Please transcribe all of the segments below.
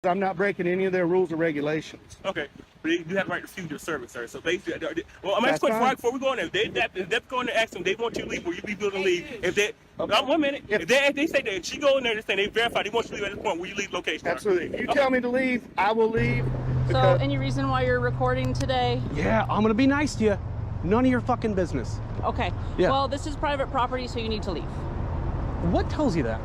I'm not breaking any of their rules or regulations. Okay, but you have the right to refuse your service, sir. So basically, well, I'm asking That's fine. before we go on there. If they're going to ask them, they want you to leave, will you be willing to leave? If they, Okay. 1 minute, if they say that, if she go in there and say they verify they want you to leave at this point, will you leave location? Absolutely. If you tell me to leave, I will leave. So, any reason why you're recording today? Yeah, I'm gonna be nice to you. None of your fucking business. Okay. Yeah. Well, this is private property, so you need to leave. What tells you that?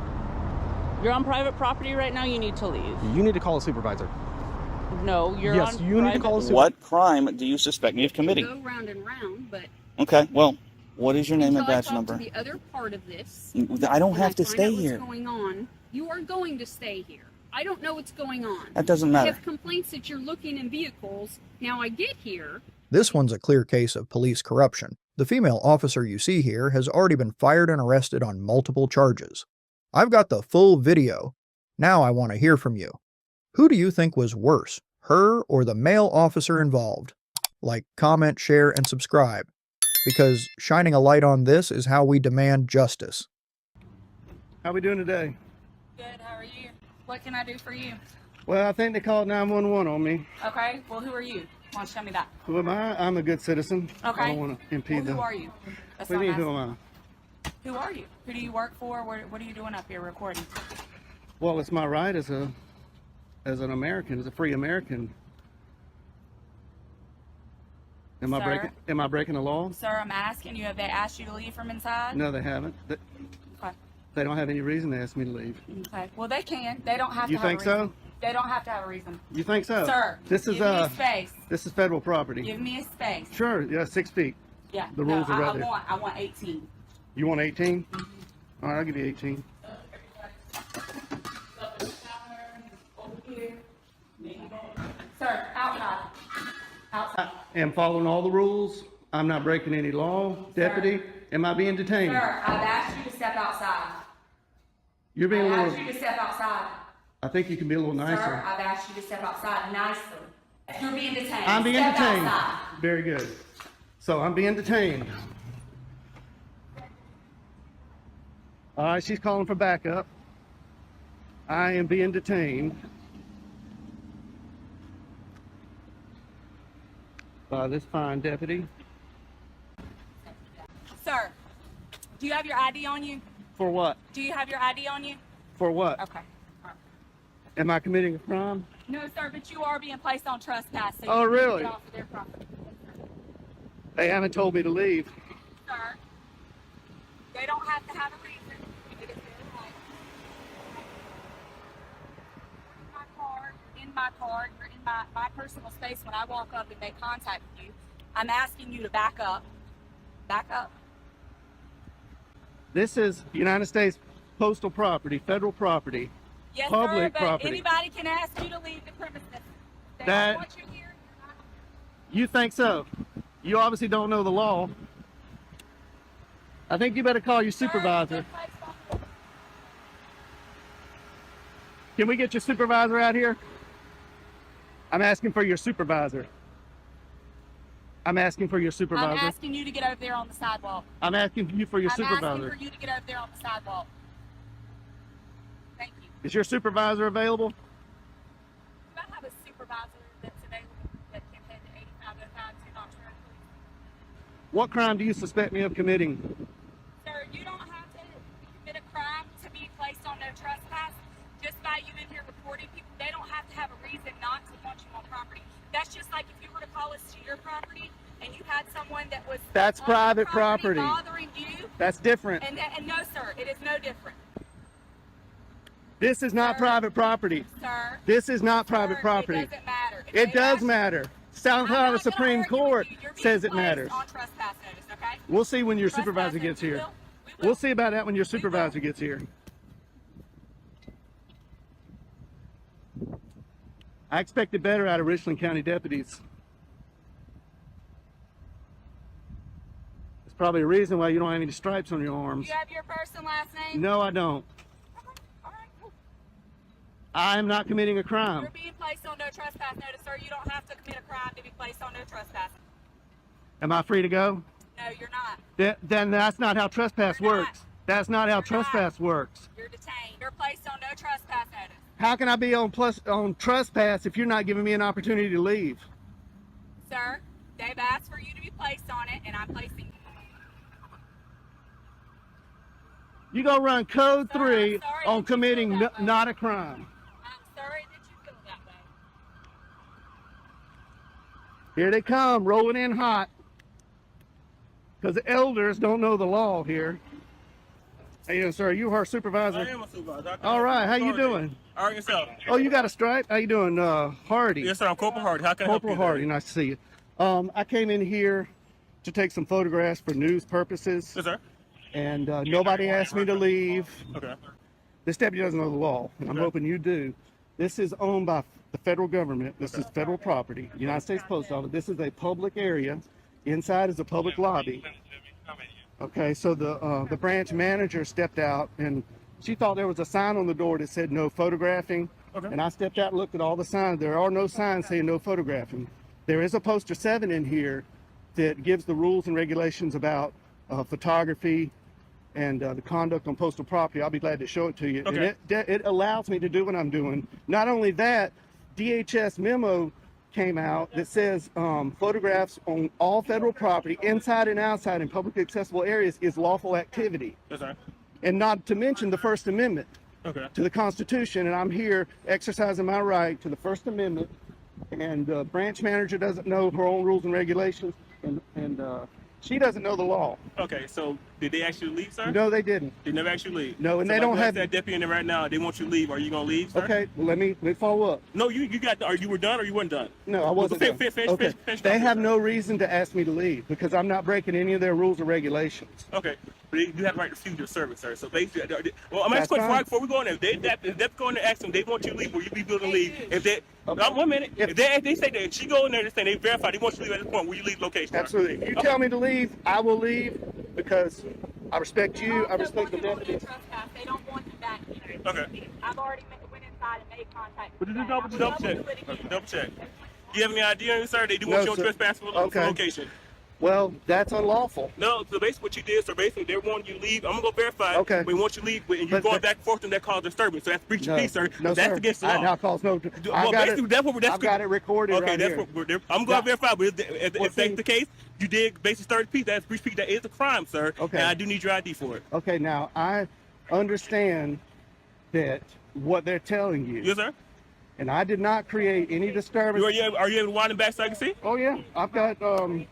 You're on private property right now, you need to leave. You need to call a supervisor. No, you're Yes, on you need to call a supervisor. What crime do you suspect me of committing? Go round and round, but Okay, well, what is your name and until I badge talk number? to the other part of this, I don't and have to find stay out here. What's going on? You are going to stay here. I don't know what's going on. That doesn't I matter. have complaints that you're looking in vehicles. Now I get here. This one's a clear case of police corruption. The female officer you see here has already been fired and arrested on multiple charges. I've got the full video. Now I want to hear from you. Who do you think was worse, her or the male officer involved? Like, comment, share, and subscribe, because shining a light on this is how we demand justice. How we doing today? Good, how are you? What can I do for you? Well, I think they called 911 on me. Okay, well, who are you? Why don't you tell me that? Who am I? I'm a good citizen. Okay. I don't want to impede Well, them. who are you? That's What do you what mean, I'm who am I? asking. Who are you? Who do you work for? What are you doing up here recording? Well, it's my right as an American, as a free American. Am I breaking the law? Sir, I'm asking you, have they asked you to leave from inside? No, they haven't. Okay. They don't have any reason to ask me to leave. Okay. Well, they can. They don't have You to have think a reason. so? They don't have to have a reason. You think so? Sir, This is give me space. This is federal property. Give me a space. Sure, yeah, 6 feet. Yeah. The rules are right there. I want 18. You want 18? All right, I'll give you 18. Sir, outside. Outside. I am following all the rules. I'm not breaking any law. Deputy, am I being detained? Sir, I've asked you to step outside. You're being a I've little, asked you to step outside. I think you can be a little Sir, nicer. I've asked you to step outside nicely. You're being detained. I'm being Step detained. outside. Very good. So I'm being detained. All right, she's calling for backup. I am being detained by this fine deputy. Sir, do you have your ID on you? For what? Do you have your ID on you? For what? Okay. Am I committing a crime? No, sir, but you are being placed on trespass. So Oh, you need to really? get off of their property. They haven't told me to leave. Sir, they don't have to have a reason. It is their right. You're in my car, you're in my personal space. When I walk up and make contact with you, I'm asking you to back up. Back up. This is United States postal property, federal property. Yes, Public sir, but property. anybody can ask you to leave the premises. They That- don't want you here. You're not. You think so? You obviously don't know the law. I think you better call your supervisor. Sir, you're placed on- Can we get your supervisor out here? I'm asking for your supervisor. I'm asking for your I'm supervisor. asking you to get over there on the sidewalk. I'm asking you for your I'm supervisor. asking for you to get over there on the sidewalk. Thank you. Is your supervisor available? Do I have a supervisor that's available that can head to 8505 to Knox Road, please? What crime do you suspect me of committing? Sir, you don't have to commit a crime to be placed on no trespass. Just by you in here reporting people, they don't have to have a reason not to want you on property. That's just like if you were to call us to your property and you had someone that was That's on your private property. bothering you. That's different. And no, sir, it is no different. This is not Sir. private property. Sir, This is not sir, private property. It doesn't matter. If It they does ask- matter. South I'm Carolina not gonna Supreme argue with Court you. You're being says it placed matters. on trespass notice, okay? We'll see when your Trespass supervisor notice, gets we here. will. We will. We'll see about that when your supervisor gets here. I expected better out of Richland County deputies. There's probably a reason why you don't have any stripes on your arms. You have your first and last name? No, I don't. Okay. All right, cool. I am not committing a You're crime. being placed on no trespass notice, sir. You don't have to commit a crime to be placed on no trespass. Am I free to go? No, you're not. Then that's not how trespass You're not. works. That's not how You're not. trespass works. You're detained. You're placed on no trespass notice. How can I be on trespass if you're not giving me an opportunity to leave? Sir, they've asked for you to be placed on it, and I'm placing. You go run code Sir, 3 I'm sorry on that you committing feel that way. not a crime. I'm sorry that you feel that way. Here they come, rolling in hot. Because the elders don't know the law here. Hey, sir, are you our supervisor? I am a supervisor. All right, how you doing? All right, yourself. Oh, you got a stripe? How you doing, Hardy? Yes, sir. I'm Corporal Hardy. How can I help you? Corporal Hardy, nice to see you. I came in here to take some photographs for news purposes, Yes, sir. and nobody asked me to leave. Okay. This deputy doesn't know the law, and I'm Okay. hoping you do. This is owned by the federal government. This is federal property, United States Post Office. This is a public area. Inside is a public lobby. Okay, so the branch manager stepped out, and she thought there was a sign on the door that said no photographing. Okay. And I stepped out and looked at all the signs. There are no signs saying no photographing. There is a poster 7 in here that gives the rules and regulations about photography and the conduct on postal property. I'll be glad to show it to you. Okay. And it allows me to do what I'm doing. Not only that, DHS memo came out that says photographs on all federal property, inside and outside in publicly accessible areas, is lawful activity. Yes, sir. And not to mention the First Amendment Okay. to the Constitution, and I'm here exercising my right to the First Amendment. And branch manager doesn't know her own rules and regulations, and she doesn't know the law. Okay. So did they actually leave, sir? No, they didn't. They never actually leave. No, and So they if don't I have- that deputy in there right now. They want you to leave. Are you gonna leave, sir? Okay, well, let me follow up. No, you got. Are you were done or you weren't done? No, I wasn't. Finish, done. finish, Okay. finish, They have sir. no reason to ask me to leave because I'm not breaking any of their rules or regulations. Okay, but you have the right to refuse your service, sir. So basically, well, I'm That's asking fine. before we go in there. If they go in there and ask them, they want you to leave, will you be willing to leave? If they, Okay. 1 minute. If- If they say that she go in there and say they verify, they want you to leave at this point, will you leave location? sir? Absolutely. If you tell me to leave, I will leave because I respect you. I respect the deputy. Trespass. They don't want you back here. Okay. I've already went inside and made contact. But with just them. double I'm check. gonna do it again. Double check. Do you have any idea, sir? They do want No, you on sir. trespass for Okay. location. Well, that's unlawful. No, so basically what you did, so basically they're wanting you to leave. I'm gonna go verify. Okay. We want you to leave, and you're But- going but- back and forth, and that causes disturbance. So that's breach of peace, sir. No, That's sir. against the I law. now calls no. Well, basically, that's what we're. That's I've got it recorded Okay, right that's here. what we're. I'm going to Yeah. verify, but if Well, that's see- the case, you did basically stir the peace. That's breach of peace. That is a crime, sir. Okay. And I do need your ID for it. Okay, now I understand that what they're telling you, Yes, sir. and I did not create any disturbance. Are you able to wind them back so I can see? Oh yeah, I've got I'll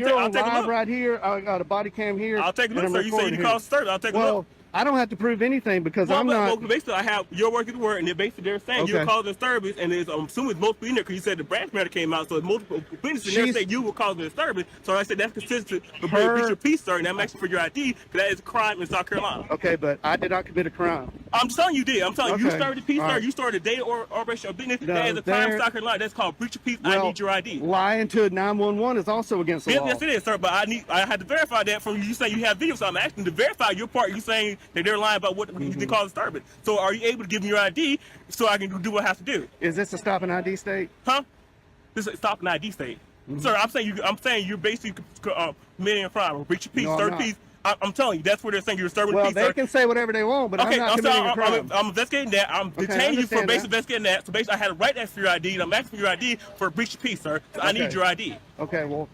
you're on take a live look. right here. I got a body cam here. I'll take a look, and sir. I'm You say you recording cause here. disturbance. I'll take a Well, look. I don't have to prove anything because I'm not. Well, basically, I have your word is the word, and basically they're saying you're Okay. causing disturbance, and there's, I'm assuming it's multiple in there because you said the branch matter came out, so it's multiple witnesses in there She's- saying you were causing disturbance. So I said that's consistent with Her- breach of peace, sir, and I'm asking for your ID because that is a crime in South Carolina. Okay, but I did not commit a crime. I'm telling you did. I'm telling you, you Okay. started the peace, All sir. right. You started a data or operation of business. No, that is a crime in there- South Carolina. That's called breach of peace. I Well, need your ID. lying to 911 is also against the Yes, law. yes, it is, sir. But I had to verify that from you. You saying you have video, so I'm asking to verify your part. You saying that they're lying about what you did cause disturbance. So are you able to give me your ID so I can do what I have to do? Is this a stop and ID state? Huh? This is stop an ID state, sir. I'm saying you're basically committing a crime, or breach of peace, No, I'm third not. peace. I'm telling you, that's where they're saying you're disturbing Well, peace, they sir. can say whatever they want, but Okay, I'm not I'm committing a sorry. crime. I'm investigating that. I'm Okay, I detaining you for understand basically that. investigating that. So basically, I had a right to ask for your ID, and I'm asking for your ID for a breach of peace, sir. So I need Okay. your ID. Okay, well,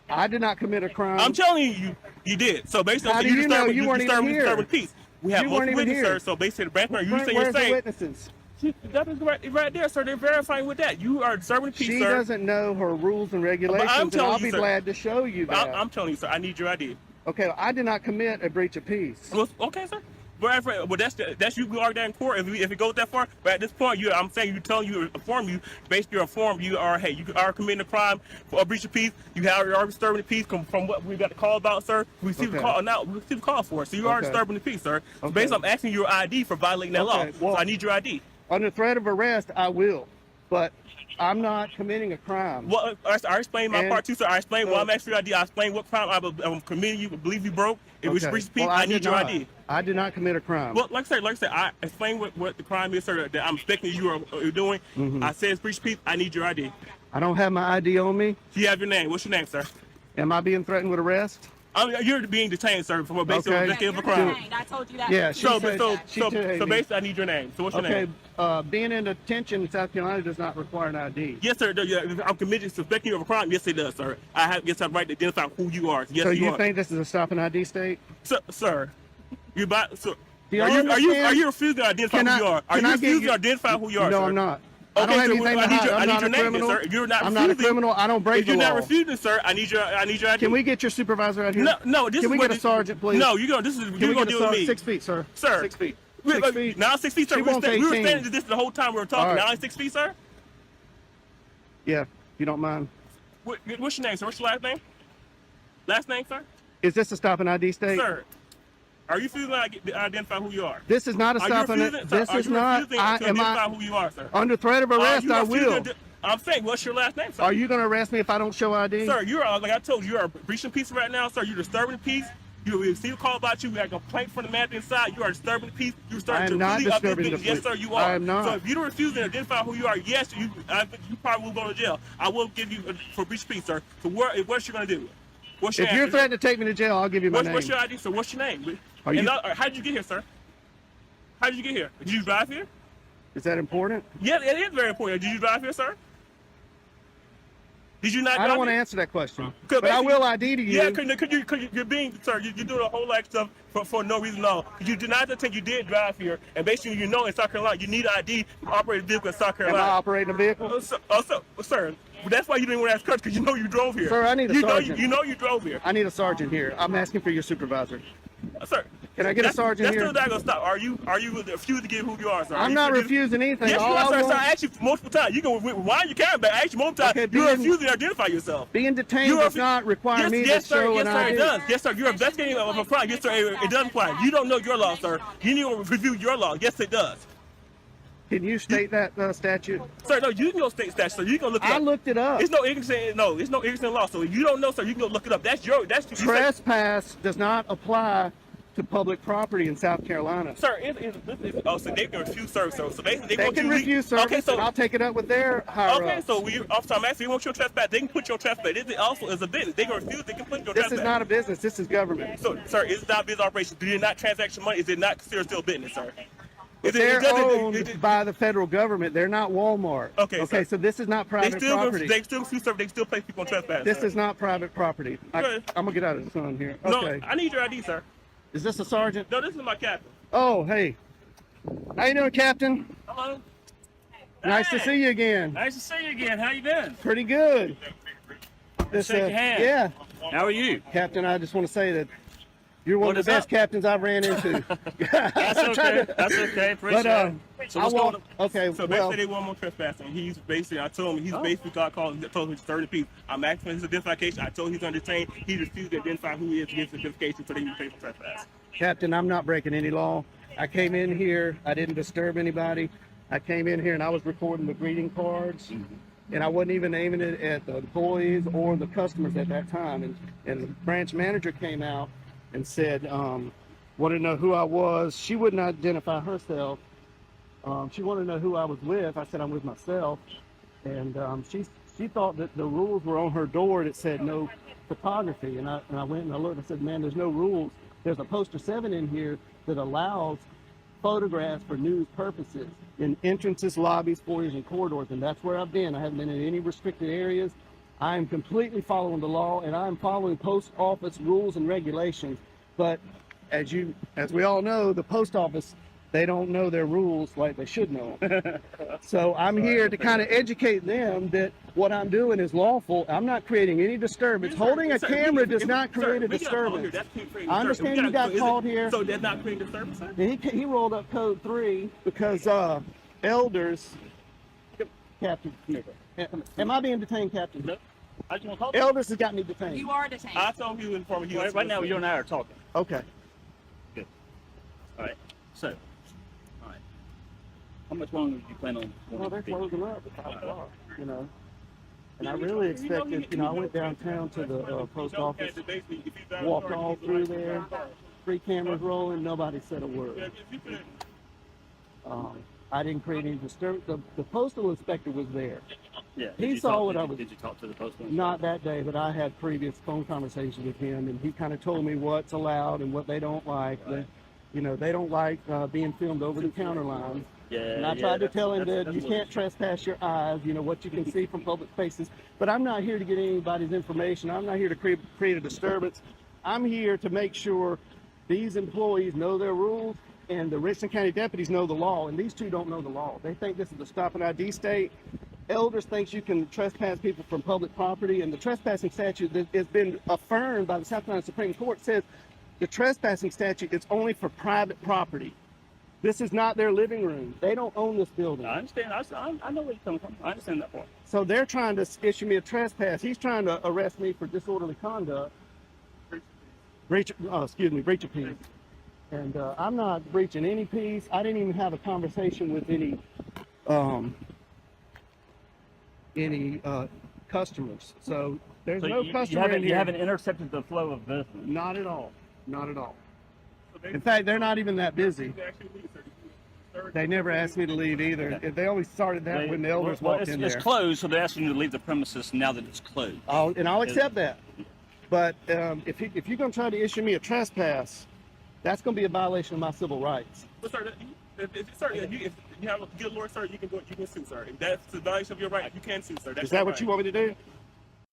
I did not commit a crime. I'm telling you, you did. So basically, How I'm do saying you know? disturbing, You weren't even disturbing, here. disturbing peace. We have You weren't multiple even witnesses, here. sir. So basically, the branch man, you say you're Where's the saying witnesses? that is right there, sir. They're verifying with that. You are disturbing peace, She sir. doesn't know her rules and regulations, and telling I'll you, be sir. glad to show you that. I'm telling you, sir. I need your ID. Okay, I did not commit a breach of peace. Well, okay, sir. Well, that's you. We argue that in court if it goes that far. But at this point, I'm saying inform you, basically inform you are, hey, you are committing a crime for a breach of peace. You are disturbing the peace from what we got the call about, sir. We received the Okay. call now. We received the call for it. So you are Okay. disturbing the peace, sir. So Okay. basically, I'm asking your ID for violating that law. Okay, well- So I need your ID. Under threat of arrest, I will, but I'm not committing a crime. Well, I explained my And- part too, sir. I explained why I'm asking your ID. I explained what crime I'm committing. You believe you broke. It was Okay. breach of peace. Well, I did need your not. ID. I did not commit a crime. Well, like I said, I explained what the crime is, sir, that I'm expecting you are doing. Mm-hmm. I said it's breach of peace. I need your ID. I don't have my ID on me. Do you have your name? What's your name, sir? Am I being threatened with arrest? You're being detained, sir, for basically Okay. investigating of a You're crime. detained. I told you that. Yeah, she So, said she so detained me. basically, I need your name. So what's your Okay, name? being in detention in South Carolina does not require an ID. Yes, sir. Yeah, I'm committed to suspecting you of a crime. Yes, it does, sir. I have yes, I have right to identify who you are. Yes, So you you are. think this is a stop and ID state? Sir, you about so. Do you Are you understand? refusing to identify Can who I- you are? Are can you I get refusing you- to identify who you are, No, sir? I'm not. I don't Okay, have so anything I to need hide. your, I'm I need not your a name, criminal. sir. You're not I'm refusing. not a criminal. I don't break If the you're law. not refusing, sir, I need your ID. Can we get your supervisor out here? No. This Can is we what get a sergeant, please? No, you're gonna. This is Can you're we gonna get a deal with me, 6 feet, sir? sir. 6 feet. Wait, 6 feet. Now 6 feet, sir. She We were wants 18. standing at this the whole time we were talking. All right. Now 6 feet, sir. Yeah, if you don't mind. What's your name, sir? What's your last name? Last name, sir. Is this a stop and ID state? Sir, are you refusing to identify who you are? This is not a Are you stop and refusing, sir, this are is you not. refusing I to am identify I who you are, sir? under threat of arrest. you I refusing will. I'm saying, what's your last name, sir? Are you going to arrest me if I don't show ID? Sir, you're like I told you, you're breaching peace right now, sir. You're disturbing the peace. You receive a call about you. We got a complaint from the man inside. You are disturbing the peace. You're I starting am to not really up this disturbing the business. Yes, peace. sir, you are. I am not. So if you don't refuse to identify who you are, yes, you probably will go to jail. I will give you for breach of peace, sir. So what's you gonna do? What's your If you're answer? threatening to take me to jail, I'll give you my name. What's your ID, sir? What's your name? Are you- How did you get here, sir? How did you get here? Did you drive here? Is that important? Yeah, it is very important. Did you drive here, sir? Did you not? I don't drive want to here? answer that question. Cause But I basically- will ID to you. Yeah, cause you're being, sir, you're doing a whole lot of stuff for no reason at all. You denied the thing you did drive here, and basically you know in South Carolina you need an ID to operate a vehicle in South Am Carolina. I operating a vehicle? Sir, that's why you didn't want to ask questions, because you know you drove here. Sir, I need a you sergeant. You know you drove here. I need a sergeant here. I'm asking for your supervisor. Sir, Can I get a sergeant that's here? still not gonna stop. Are you refusing to give who you are, sir? I'm not refusing anything. Yes, All you I are, sir. want- I asked you multiple times. You can wind your camera back. I asked you multiple times. Okay, You're being- refusing to identify yourself. Being detained does not require me yes, to sir, show yes, an sir, ID. it does. Yes, sir. You're investigating of a crime. Yes, sir. It does apply. You don't know your law, sir. You need to review your law. Yes, it does. Can you state that statute? Sir, no, you can go state statute, so you can look it up. I looked it up. It's no ignorance in law. So if you don't know, sir, you can go look it up. That's you say- Trespass does not apply to public property in South Carolina. Sir, so they can refuse service. So basically, They want can you refuse service, Okay, so and I'll take it up with their higher okay, ups. so officer, I'm asking you want your trespass. They can put your trespass. This also is a business. They can refuse. They can put your This trespass. is not a business. This is government. So, sir, it's not business operation. Do you not transaction money? Is it not considered still business, sir? They're owned by the federal government. They're not Walmart. Okay, Okay. sir. So this is not private property. They still refuse service. They still place people on trespass. This sir. is not private property. Good. I'm gonna get out of the sun here. No, Okay. I need your ID, sir. Is this a sergeant? No, this is my captain. Oh, hey. How you doing, Captain? Hello. Nice to see you again. Nice to see you again. How you doing? Pretty good. This, Shake your hand. Yeah, How are you? Captain. I just want to say that you're one What of the is best up? captains I've ran into. That's okay. That's okay. Appreciate But it. So I what's want. going Okay. So Well, basically, they want more trespassing. He's basically, I told him, he's basically got called, told him he's 30 people. I'm asking for his identification. I told him he's undetained. He refused to identify who he is to give his identification, so they can pay for trespass. Captain, I'm not breaking any law. I came in here. I didn't disturb anybody. I came in here and I was recording the greeting cards, and I wasn't even aiming it at the employees or the customers at that time. And the branch manager came out and said, wanted to know who I was. She wouldn't identify herself. She wanted to know who I was with. I said I'm with myself, and she thought that the rules were on her door that said no photography. And I went and I looked and I said, man, there's no rules. There's a poster 7 in here that allows photographs for news purposes in entrances, lobbies, foyers, and corridors, and that's where I've been. I haven't been in any restricted areas. I am completely following the law, and I am following post office rules and regulations. But as we all know, the post office, they don't know their rules like they should know them. So I'm here to kind of educate them that what I'm doing is lawful. I'm not creating any disturbance. Holding a camera does not create a disturbance. I understand you got called here. So that's not creating disturbance, sir? And he rolled up code 3 because elders. Captain, am I being detained, Captain? No. I just want to talk. Elders has got me detained. You are detained. I told him he was informing you. Right now, you and I are talking. Okay. All right. So, all right. How much longer do you plan on? Well, they're closing up at 5 o'clock, you know. And I really expected, I went downtown to the post office, walked all through there, 3 cameras rolling, nobody said a word. I didn't create any disturbance. The postal inspector was there. Yeah. He saw what I did, was. Did you talk to the postman? Not that day, but I had previous phone conversations with him, and he kind of told me what's allowed and what they don't like. Right. They don't like being filmed over the counter line. Yeah. And I tried to tell him that you can't trespass your eyes, what you can see from public spaces. But I'm not here to get anybody's information. I'm not here to create a disturbance. I'm here to make sure these employees know their rules and the Richland County deputies know the law. And these two don't know the law. They think this is a stop and ID state. Elders thinks you can trespass people from public property, and the trespassing statute that has been affirmed by the South Carolina Supreme Court says the trespassing statute is only for private property. This is not their living room. They don't own this building. I understand. I know where you're coming from. I understand that part. So they're trying to issue me a trespass. He's trying to arrest me for disorderly conduct. Breach of peace. And I'm not breaching any peace. I didn't even have a conversation with any customers. So there's no customer in here. You haven't intercepted the flow of business. Not at all. Not at all. In fact, they're not even that busy. They never asked me to leave either. They always started that when the elders walked in there. It's closed, so they're asking you to leave the premises now that it's closed. I'll accept that. But if you're going to try to issue me a trespass, that's going to be a violation of my civil rights. But sir, if you have a good lawyer, sir, you can sue, sir. If that's the violation of your right, you can sue, sir. That's Is that what you want me to do?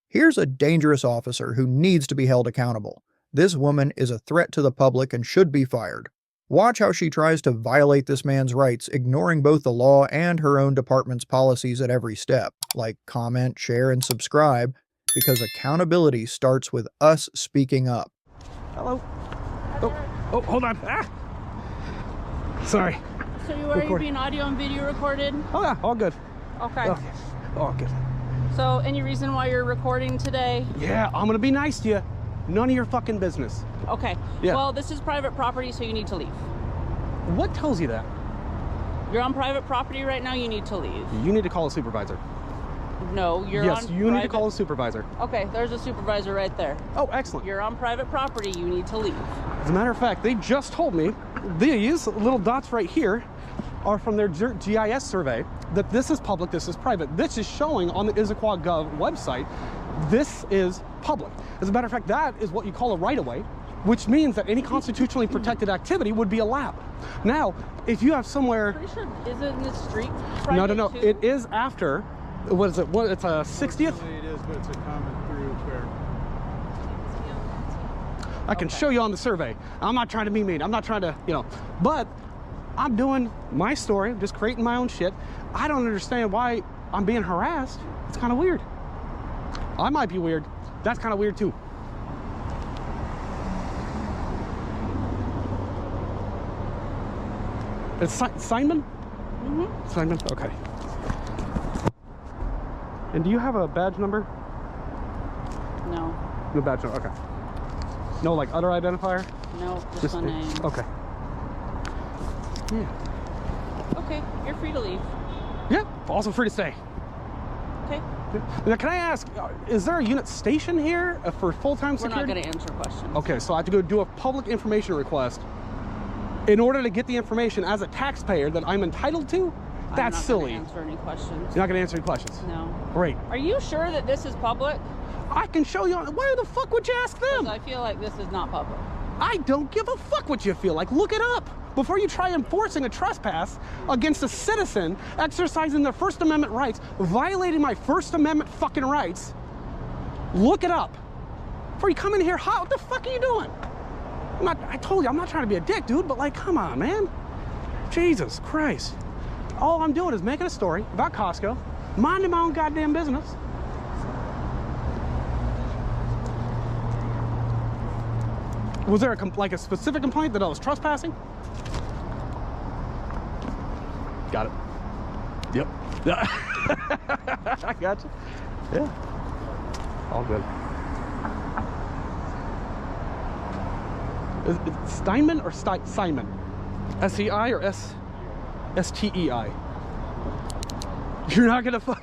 Here's a dangerous officer who needs to be held accountable. This woman is a threat to the public and should be fired. Watch how she tries to violate this man's rights, ignoring both the law and her own department's policies at every step, like comment, share, and subscribe, because accountability starts with us speaking up. Hello. Oh, hold on. Sorry. So you're being audio and video recorded? Oh yeah, all good. Okay. Okay. All good. So any reason why you're recording today? Yeah, I'm gonna be nice to you. None of your fucking business. Okay. Yeah. Well, this is private property, so you need to leave. What tells you that? You're on private property right now, you need to leave. You need to call a supervisor. No, you're yes, on you need to call a supervisor. Okay, there's a supervisor right there. Oh, excellent. You're on private property, you need to leave. As a matter of fact, they just told me these little dots right here are from their GIS survey that this is public, this is private. This is showing on the Issaquah Gov website. This is public. As a matter of fact, that is what you call a right-of-way, which means that any constitutionally protected activity would be allowed. Now, if you have somewhere... Pretty sure, isn't this street No, private too? it is after, what is it, it's a 60th? It is, but it's a common through where... I can show you on the survey. I'm not trying to be mean, I'm not trying to, but I'm doing my story, just creating my own shit. I don't understand why I'm being harassed. It's kind of weird. I might be weird. That's kind of weird too. It's Simon? Mm-hmm. Simon, okay. And do you have a badge number? No. No badge number, okay. No, like, other identifier? No, just my name. Okay. Yeah. Okay, you're free to leave. Yeah, also free to stay. Okay. Now, can I ask, is there a unit station here for full-time security? We're not going to answer questions. Okay, so I have to go do a public information request in order to get the information as a taxpayer that I'm entitled to? That's silly. I'm not going to answer any questions. You're not going to answer any questions? No. Great. Are you sure that this is public? I can show you. Why the fuck would you ask them? Because I feel like this is not public. I don't give a fuck what you feel like. Look it up. Before you try enforcing a trespass against a citizen exercising their First Amendment rights, violating my First Amendment fucking rights, look it up. Before you come in here, what the fuck are you doing? I told you, I'm not trying to be a dick, dude, but like, come on, man. Jesus Christ. All I'm doing is making a story about Costco, minding my own goddamn business. Was there a specific complaint that I was trespassing? Got it. Yep. I got you. Yeah. All good. Is it Steinman or Simon? S-E-I or S-T-E-I? You're not gonna fuck.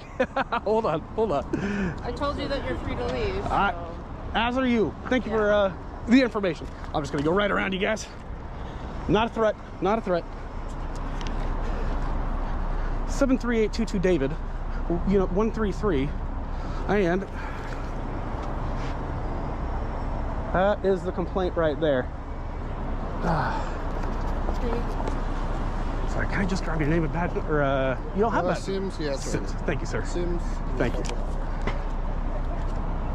Hold on. I told you that you're free to leave. So. As are you. Thank you for the information. I'm just gonna go right around you guys. Not a threat. Not a threat. 73822 David. unit 133, and that is the complaint right there. Sorry, can I just grab your name and badge? Or you don't have that? Sims, yeah. Sims. Thank you, sir. Sims. Thank you.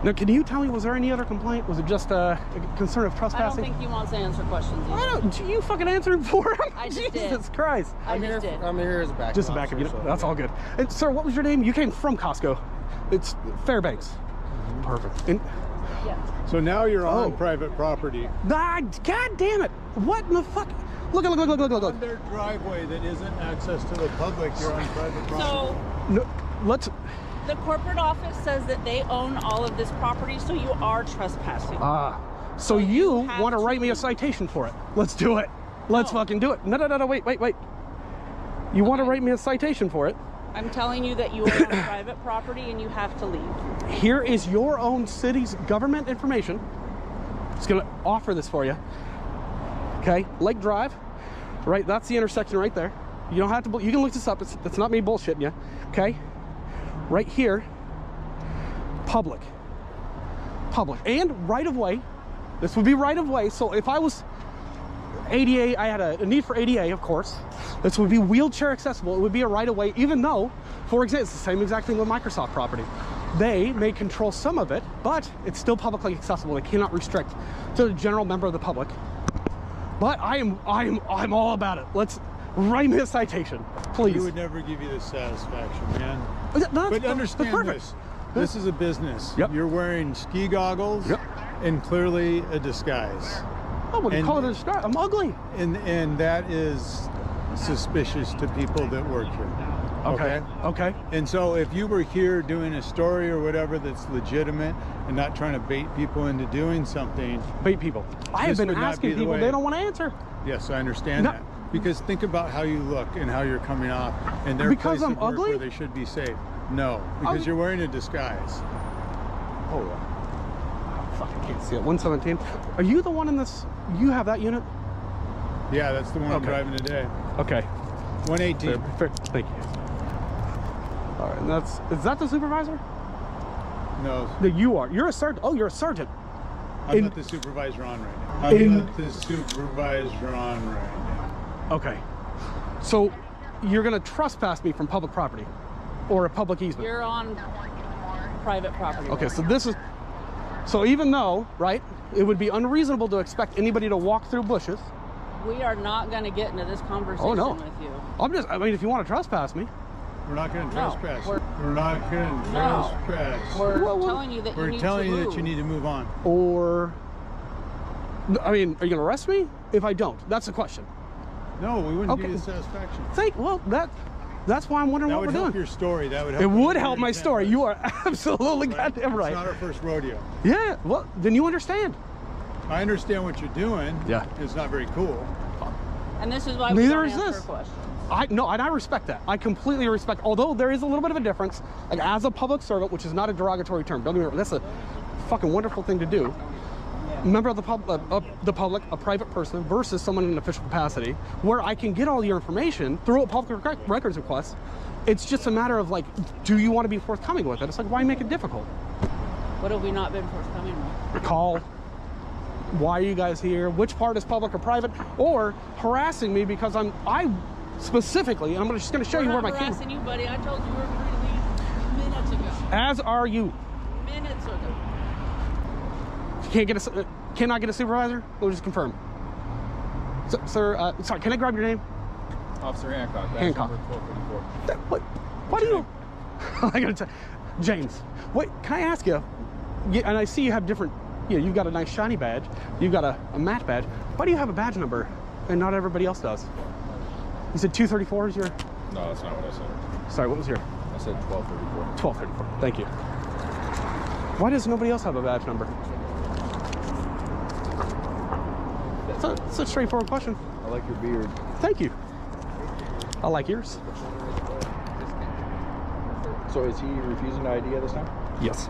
Now, can you tell me, was there any other complaint? Was it just a concern of I don't trespassing? think he wants to answer questions. Why don't you fucking answer him for him? I just Jesus did. Christ. I'm here as a backup. Just a backup officer, unit. so, That's yeah. all good. And, sir, what was your name? You came from Costco. It's Fairbanks. Perfect. And, So now you're on Oh. private property. God damn it. What in the fuck? Look. On their driveway that isn't access to the public, you're on private property. So No, let's. the corporate office says that they own all of this property, so you are trespassing. So you have want to to write me a leave. citation for it? Let's do it. Let's No. fucking do it. No. Wait. You want to write me a citation for it? I'm telling you that you are on private property and you have to leave. Here is your own city's government information. Just gonna offer this for you. Okay, Lake Drive, right? That's the intersection right there. You don't have to. You can look this up. It's not me bullshitting you. Okay, right here. Public, and right of way. This would be right of way. So if I was ADA, I had a need for ADA, of course. This would be wheelchair accessible. It would be a right of way, even though, for example, it's the same exact thing with Microsoft property. They may control some of it, but it's still publicly accessible. They cannot restrict to the general member of the public. But I'm all about it. Let's write me a citation, please. We would never give you this satisfaction, man. But But understand perfect. this is a business. Yep. You're wearing ski goggles Yep. and clearly a disguise. Oh, we can And- call it a start. I'm ugly. And that is suspicious to people that work here. Okay. And so if you were here doing a story or whatever that's legitimate and not trying to bait people into doing something, Bait people. I have This been would not asking be the people. way. They don't want to answer. yes, I understand No. that. Because think about how you look and how you're coming off and their Because place I'm of work ugly? where they should be safe. No, because you're wearing a disguise. Oh, fuck, I can't see it. 117. Are you the one in this? You have that unit? Yeah, that's the one I'm Okay. driving today. Okay. 118. Fair. Thank you. All right, and is that the supervisor? No, That you are. You're a sergeant. Oh, you're a sergeant. I'm not the supervisor on right now. I'm not the supervisor on right now. Okay. So you're gonna trespass me from public property or a public easement? You're on private property. Okay, so this is. So even though, right, it would be unreasonable to expect anybody to walk through bushes. We are not going to get into this conversation Oh no. with you. I mean, if you want to trespass me. We're not going to No, trespass. we're- We're not going to No. trespass. We're Well, telling you that you We're need telling to you move. that you need to move on. Or, I mean, are you gonna arrest me if I don't? That's the question. No, we wouldn't Okay. give you satisfaction. Well, that's why I'm wondering That what would we're help doing. your story. That would help. It would your help my intent. story. You are absolutely Right? goddamn right. It's not our first rodeo. Yeah. Well, then you understand. I understand what you're doing. Yeah. It's not very cool. And this is why we Neither don't is answer this. questions. And I respect that. I completely respect. Although there is a little bit of a difference, like as a public servant, which is not a derogatory term. Don't get me wrong. That's a fucking wonderful thing to do. Member of the public, a private person versus someone in an official capacity, where I can get all your information through a public records request. It's just a matter of like, do you want to be forthcoming with it? It's like, why make it difficult? What have we not been forthcoming with? Call. Why are you guys here? Which part is public or private? Or harassing me because I specifically, and I'm just going to show you where my We're not camera. harassing you, buddy. I told you we were free to leave minutes ago. As are you. Minutes ago. Cannot get a supervisor? We'll just confirm. Sir, sorry, can I grab your name? Officer Hancock. Badge Hancock. number 1234. Why do you? I gotta tell James. Wait, can I ask you? And I see you have different. You've got a nice shiny badge. You've got a matte badge. Why do you have a badge number and not everybody else does? You said 234 is your. No, that's not what I said. Sorry, what was your? I said 1234. 1234. Thank you. Why does nobody else have a badge number? It's a straightforward question. I like your beard. Thank you. I like yours. So is he refusing to ID at this time? Yes.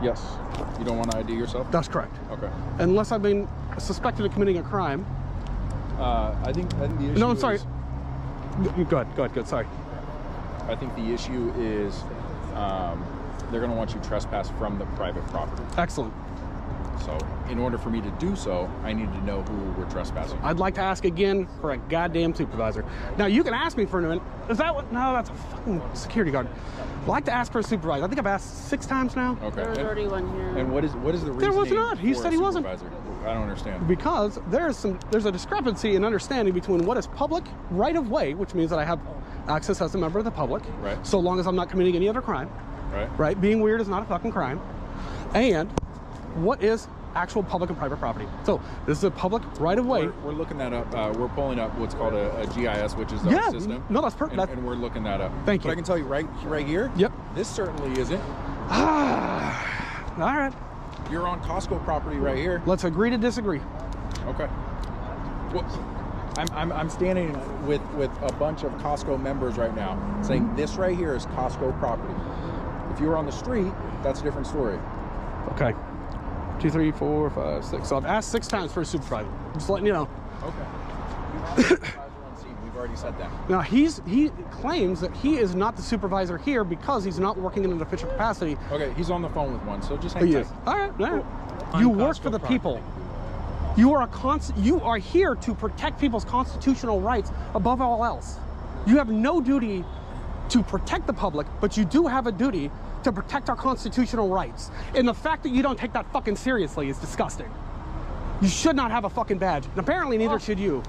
Yes. You don't want to ID yourself? That's correct. Okay. Unless I've been suspected of committing a crime. I think the issue No, I'm sorry. is- Go ahead, sorry. I think the issue is they're going to want you trespass from the private property. Excellent. So in order for me to do so, I need to know who we're trespassing. I'd like to ask again for a goddamn supervisor. Now, you can ask me for a minute. Is that what? No, that's a fucking security guard. I'd like to ask for a supervisor. I think I've asked 6 times now. Okay. There's already one here. And what is the reason? There was not. He said he wasn't. I don't understand. Because there's a discrepancy in understanding between what is public right of way, which means that I have access as a member of the public, right? So long as I'm not committing any other crime, right? Right? Being weird is not a fucking crime, and what is actual public and private property. So this is a public right of way. We're looking that up. We're pulling up what's called a GIS, which is our system. No, that's perfect. And we're looking that up. Thank you. But I can tell you right here. Yep. This certainly isn't. All right. You're on Costco property right here. Let's agree to disagree. Okay. Well, I'm standing with a bunch of Costco members right now saying this right here is Costco property. If you were on the street, that's a different story. Okay. 2, 3, 4, 5, 6. So I've asked 6 times for a supervisor. Just letting you know. Okay. We've already said that. Now he claims that he is not the supervisor here because he's not working in an official capacity. Okay, he's on the phone with one, so just hang tight. All right. Cool. You work for the people. You are here to protect people's constitutional rights above all else. You have no duty to protect the public, but you do have a duty to protect our constitutional rights. And the fact that you don't take that fucking seriously is disgusting. You should not have a fucking badge. And apparently neither should you.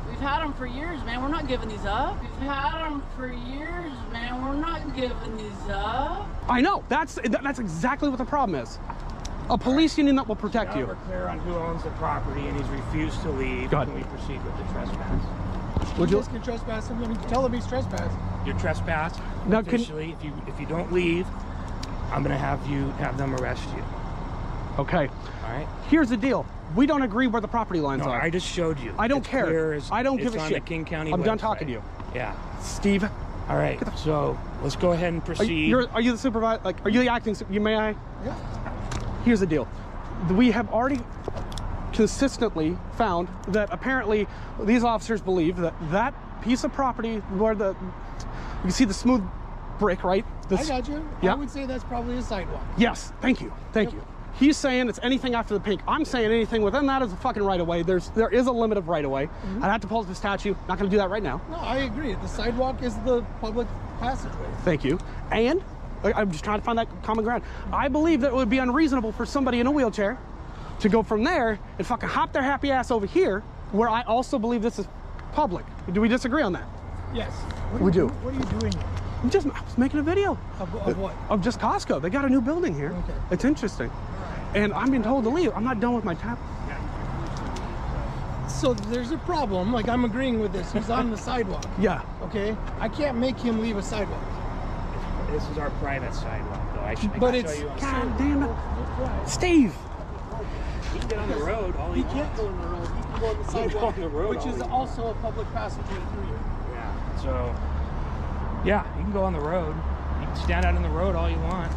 We've had them for years, man. We're not giving these up. We've had them for years, man. We're not giving these up. I know. That's exactly what the problem is. A police union that will protect you. We're clear on who owns the property, and he's refused to leave. Go ahead. Can we proceed with the trespass? Would you? Can trespass him. I mean, tell him he's trespassed. You're trespassed. Now, officially, if you don't leave, I'm gonna have them arrest you. Okay. All right. Here's the deal. We don't agree where the property lines are. I just showed you. I don't It's care. clear as- I don't give it's a on shit. the King County I'm done website. talking to you. Yeah. Steve. All right. So let's go ahead and proceed. Are you the supervisor? Like, are you the acting? May I? Yeah. Here's the deal. We have already consistently found that apparently these officers believe that that piece of property where you can see the smooth brick, right? I got you. Yeah. I would say that's probably a sidewalk. Yes. Thank you. Thank you. He's saying it's anything after the pink. I'm saying anything within that is a fucking right of way. There is a limit of right of way. I'd have to pull up the statue. Not going to do that right now. No, I agree. The sidewalk is the public passageway. Thank you. And I'm just trying to find that common ground. I believe that it would be unreasonable for somebody in a wheelchair to go from there and fucking hop their happy ass over here, where I also believe this is public. Do we disagree on that? Yes. We do. What are you doing here? I was making a video. Of what? Of just Costco. They got a new building here. Okay. It's interesting. And I'm being told to leave. I'm not done with my tap. So there's a problem. Like, I'm agreeing with this. He's on the sidewalk. Yeah. Okay? I can't make him leave a sidewalk. This is our private sidewalk, though. I can But show it's... you on God damn it. Steve. He can get on the road. All he He can't go on the road. He can go on the He can go sidewalk, on the road which all is he- also a public passageway through here. Yeah. So, yeah, you can go on the road. You can stand out in the road all you want.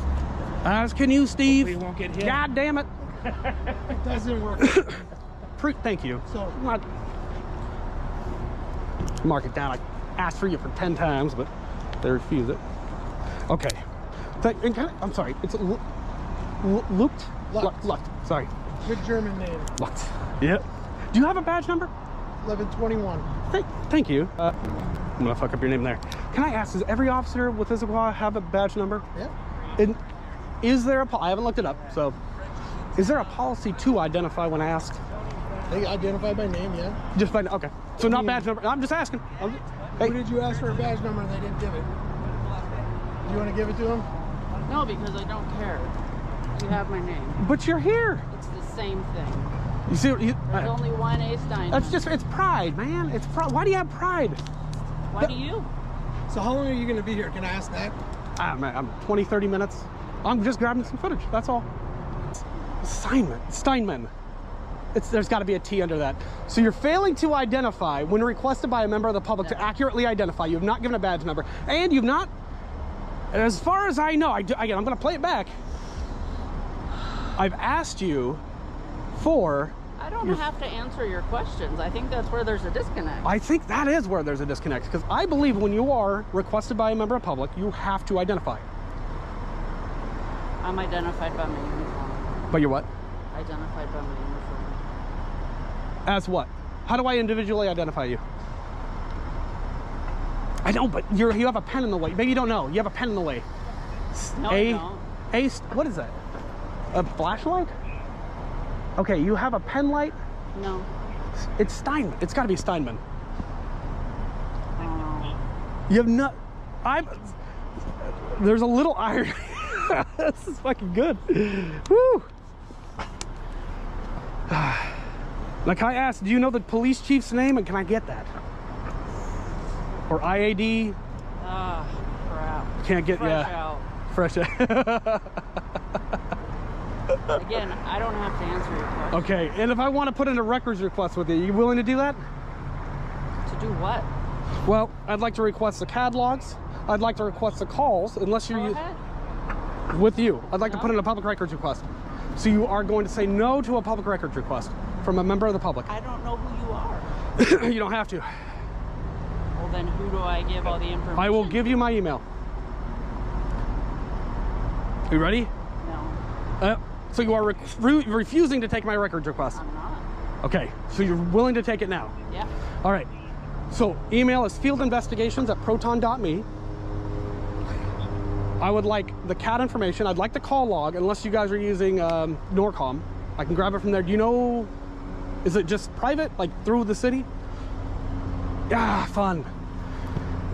As can you, Steve. Hopefully you won't get hit. God damn it. It doesn't work. Thank you. So, Mark it down. I asked for you for 10 times, but they refused it. Okay. I'm sorry. It's Lucht? Lucht. Sorry. good German name. Lucht. Yep. Do you have a badge number? 1121. Thank you. I'm gonna fuck up your name there. Can I ask, does every officer with Issaquah have a badge number? Yeah. And is there I haven't looked it up, so is there a policy to identify when asked? They identify by name, yeah. Just by, okay. So not badge number, I'm just asking. Who did you ask for a badge number and they didn't give it? Do you want to give it to them? No, because I don't care. You have my name. But you're here. It's the same thing. You see, There's only one A Stein. That's just, it's pride, man. It's pride. Why do you have pride? Why do you? So how long are you going to be here? Can I ask that? I'm 20, 30 minutes. I'm just grabbing some footage, that's all. Steinman. There's got to be a T under that. So you're failing to identify when requested by a member of the public to accurately identify. You have not given a badge number, and you've not, as far as I know, again, I'm going to play it back. I've asked you for don't have to answer your questions. I think that's where there's a disconnect. I think that is where there's a disconnect, because I believe when you are requested by a member of public, you have to identify. I'm identified by my uniform. But you're what? Identified by my uniform. As what? How do I individually identify you? I know, but you have a pen in the way. Maybe you don't know. You have a pen in the way. No, I don't. What is that? A flashlight? Okay, you have a pen light? No. It's Steinman. It's got to be Steinman. Oh. You have not. There's a little iron. This is fucking good. Woo. Now, can I ask, do you know the police chief's name, and can I get that? Or IAD? Ah, crap. Can't get, Fresh out. Fresh out. Again, I don't have to answer your question. Okay, and if I want to put in a records request with you, you willing to do that? To do what? Well, I'd like to request the CAD logs. I'd like to request the calls, unless you're... Go ahead. With you. I'd like to put in a public records request. So you are going to say no to a public records request from a member of the public. I don't know who you are. You don't have to. Well, then who do I give all the information? I will give you my email. You ready? No. So you are refusing to take my records request? I'm not. Okay, so you're willing to take it now? Yeah. All right. So email is fieldinvestigations@proton.me. I would like the CAD information. I'd like the call log, unless you guys are using Norcom. I can grab it from there. Do you know, is it just private, like through the city? Yeah, fun.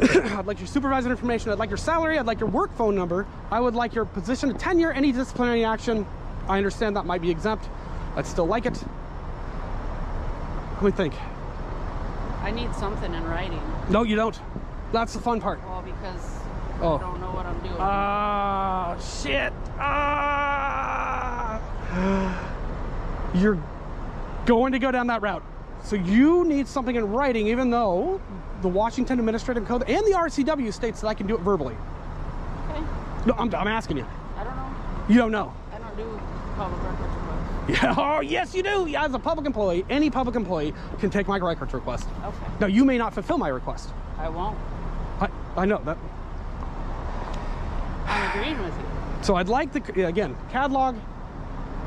I'd like your supervisor information. I'd like your salary. I'd like your work phone number. I would like your position of tenure, any disciplinary action. I understand that might be exempt. I'd still like it. What do you think? I need something in writing. No, you don't. That's the fun part. Well, because Oh. I don't know what I'm doing. Ah, shit. Ah. You're going to go down that route. So you need something in writing, even though the Washington Administrative Code and the RCW states that I can do it verbally. Okay. No, I'm asking you. I don't know. You don't know. I don't do public records requests. Yeah. Oh, yes, you do. As a public employee, any public employee can take my records request. Okay. Now, you may not fulfill my request. I won't. I know that. I'm agreeing with you. So I'd like the, again, CAD log,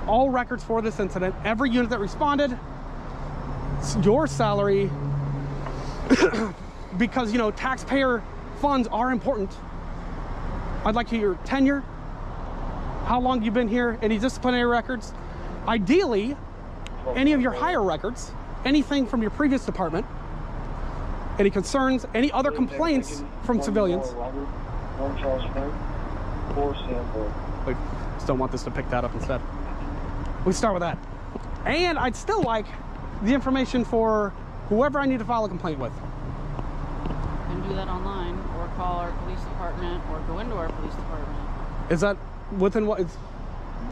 all records for this incident, every unit that responded, your salary, because, you know, taxpayer funds are important. I'd like your tenure, how long you've been here, any disciplinary records. Ideally, any of your hire records, anything from your previous department, any concerns, any other complaints from civilians. We still want this to pick that up instead. We start with that. And I'd still like the information for whoever I need to file a complaint with. You can do that online, or call our police department, or go into our police department. Is that within what? It's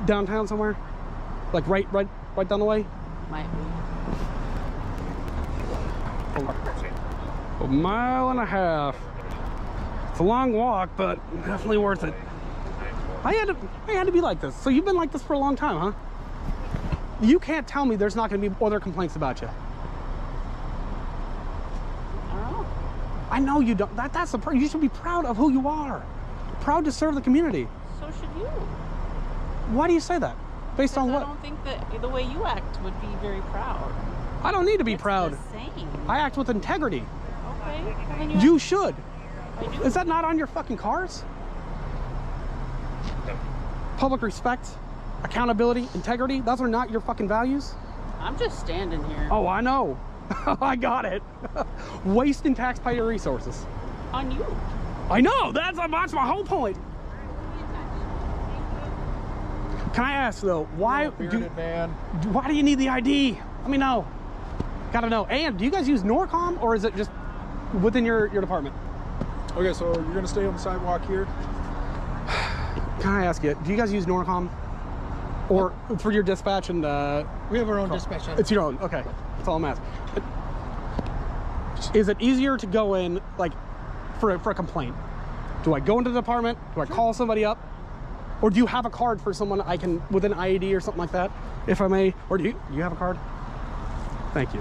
downtown somewhere? Like right down the way? Might be. A mile and a half. It's a long walk, but definitely worth it. I had to be like this. So you've been like this for a long time, huh? You can't tell me there's not going to be other complaints about you. I don't know. I know you don't. That's the part. You should be proud of who you are. Proud to serve the community. So should you. Why do you say that? Based on what? I don't think that the way you act would be very proud. I don't need to be proud. The same. I act with integrity. Okay. Well, then You should. I do. Is that not on your fucking cars? Public respect, accountability, integrity, those are not your fucking values? I'm just standing here. Oh, I know. I got it. Wasting taxpayer resources. On you. I know, that's my whole point. Can I ask though, why do you need the ID? Let me know. Gotta know. And do you guys use Norcom, or is it just within your department? Okay, so you're gonna stay on the sidewalk here? Can I ask you, do you guys use Norcom? Or for your dispatch and we have our own dispatch. It's your own, okay. That's all I'm asking. Is it easier to go in, like, for a complaint? Do I go into the department? Do I call somebody up? Or do you have a card for someone I can, with an IAD or something like that, if I may? Or do you have a card? Thank you.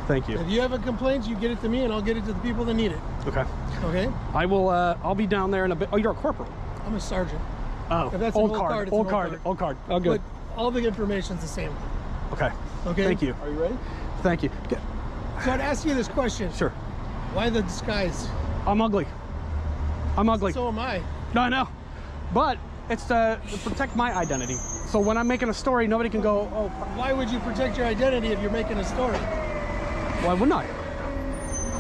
Thank you. If you have a complaint, you get it to me, and I'll get it to the people that need it. Okay. Okay? I will, I'll be down there in a bit. Oh, you're a corporal? I'm a sergeant. Oh, If that's old an card. it's Old an card. Old card. Oh, good. But all the information's the same. Okay. Okay? Thank you. Are you ready? Thank you. So I'd ask you this question. Sure. Why the disguise? I'm ugly. I'm ugly. So am I. No, I know. But it's to protect my identity. So when I'm making a story, nobody can go, oh. Why would you protect your identity if you're making a story? Why wouldn't I?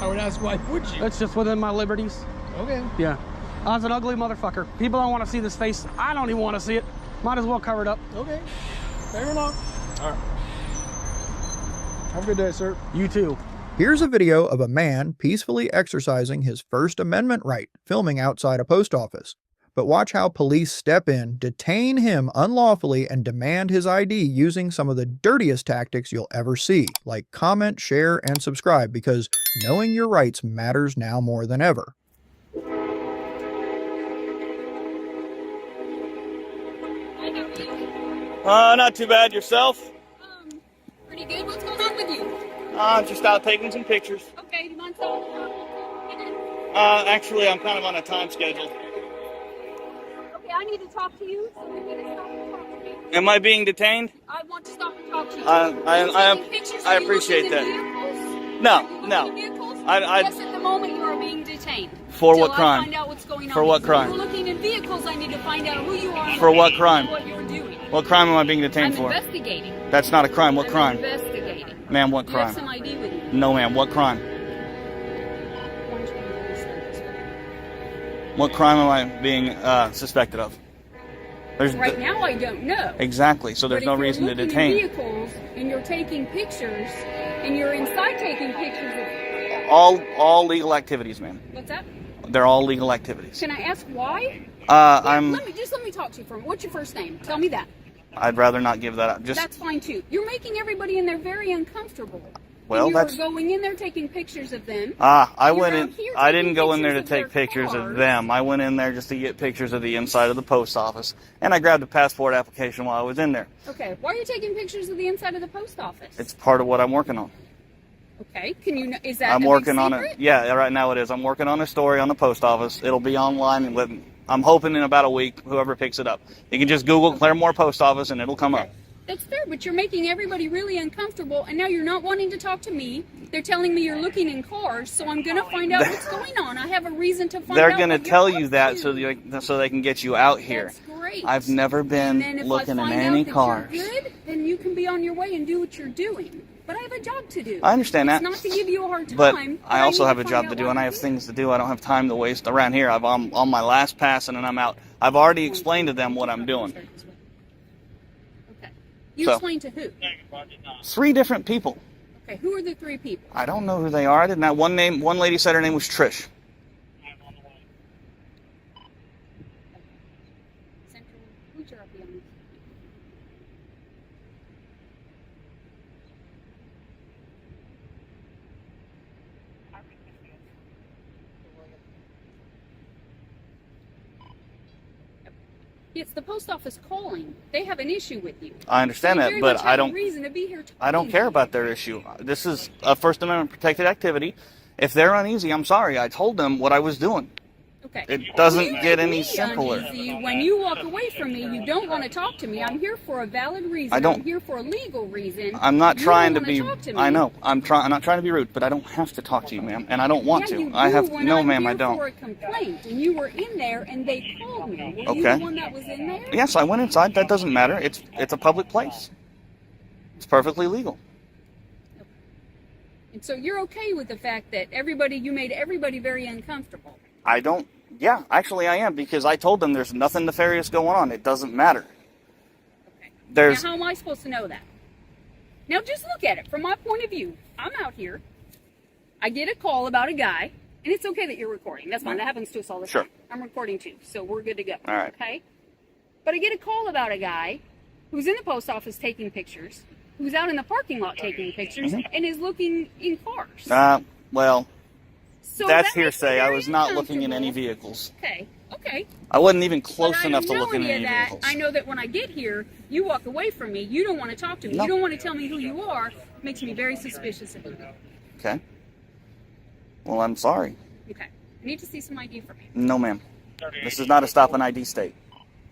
I would ask, why would you? It's just within my liberties. Okay. Yeah. I was an ugly motherfucker. People don't want to see this face. I don't even want to see it. Might as well cover it up. Okay. Fair enough. All right. Have a good day, sir. You too. Here's a video of a man peacefully exercising his First Amendment right, filming outside a post office. But watch how police step in, detain him unlawfully, and demand his ID using some of the dirtiest tactics you'll ever see, like comment, share, and subscribe, because knowing your rights matters now more than ever. Not too bad. Yourself? Pretty good. What's going on with you? Just out taking some pictures. Okay, do you mind telling me? Actually, I'm kind of on a time schedule. Okay, I need to talk to you. So you're gonna stop and talk to me. Am I being detained? I want to stop and talk to you. I appreciate that. No. Yes, at the moment you are being detained. For what crime? I find out what's going on. For what If crime? you're looking in vehicles, I need to find out who you are. For what crime? What you're doing. What crime am I being detained I'm for? investigating. That's not a crime. What I'm crime? investigating. Ma'am, what Do you have crime? some ID with you? No, ma'am. What crime? What crime am I being suspected of? Right now, I don't know. Exactly. So there's But no if you're reason to looking in detain. vehicles and you're taking pictures, and you're inside taking pictures of. All legal activities, ma'am. What's that? They're all legal activities. Can I ask why? Let me talk to you for a minute. What's your first name? Tell me that. I'd rather not give that up. That's fine too. You're making everybody in there very uncomfortable. Well, and that's. You're going in there taking pictures of them. I You're went out in. here I taking didn't go in there to pictures of take pictures their of them. I went in there just to get pictures of the inside of the post office, and I grabbed a passport application while I was in there. Okay. Why are you taking pictures of the inside of the post office? It's part of what I'm working on. Okay. Can you? Is that? I'm a working big on secret? it. Yeah, right now it is. I'm working on a story on the post office. It'll be online, and I'm hoping in about a week, whoever picks it up. You can just Google Claremore Post Office, and it'll come up. That's fair, but you're making everybody really uncomfortable, and now you're not wanting to talk to me. They're telling me you're looking in cars, so I'm going to find out what's going on. I have a reason to find out. They're going to what tell you're you up that to. so they can get you out here. That's great. I've never been And then if looking I in find any out that cars. You're good, then you can be on your way and do what you're doing. But I have a job to do. I understand It's that. not to give you a hard time. But I also need have to a find job out to do, why and I you're have things to do. I don't have time to waste around here. I'm on my last pass, and then I'm out. I've already explained to them what I'm doing. Okay. You So. explain to who? 3 different people. Okay, who are the 3 people? I don't know who they are. I didn't have one name. One lady said her name was Trish. Central. Who's your RPM? It's the post office calling. They have an issue with you. I understand They that, very but much I have don't. a reason to be here I don't care about their issue. This is a First Amendment protected activity. If they're uneasy, I'm sorry. I told them what I was doing. Okay. It doesn't You get make any me simpler. uneasy. When you walk away from me, you don't want to talk to me. I'm here for a valid reason. I don't- I'm here for a legal reason. I'm not You trying to don't be. wanna talk to me. I know. I'm not trying to be rude, but I don't have to talk to you, ma'am, and I don't want Yeah, to. you I do have when no, I'm ma'am. here I don't. For a complaint, and you were in there, and they called me. Were you Okay. the one that was in there? Yes, I went inside. That doesn't matter. It's a public place. It's perfectly legal. And so you're okay with the fact that you made everybody very uncomfortable. I don't. Yeah, actually, I am because I told them there's nothing nefarious going on. It doesn't matter. There's. Now, how am I supposed to know that? Now, just look at it from my point of view. I'm out here. I get a call about a guy, and it's okay that you're recording. That's fine. That happens to us all the time. I'm recording too, so we're good to go. All right. Okay? But I get a call about a guy who's in the post office taking pictures, who's out in the parking lot taking pictures, and is looking in cars. Well, So that's that makes me hearsay. I very was not looking in any uncomfortable. vehicles. Okay. Okay. I wasn't even But close I enough don't to know look in any any of that. vehicles. I know that when I get here, you walk away from me. You don't want to talk to me. No. You don't want to tell me who you are. It makes me very suspicious of you. Okay. Well, I'm sorry. Okay. I need to see some ID from you. No, ma'am. This is not a stop and ID state.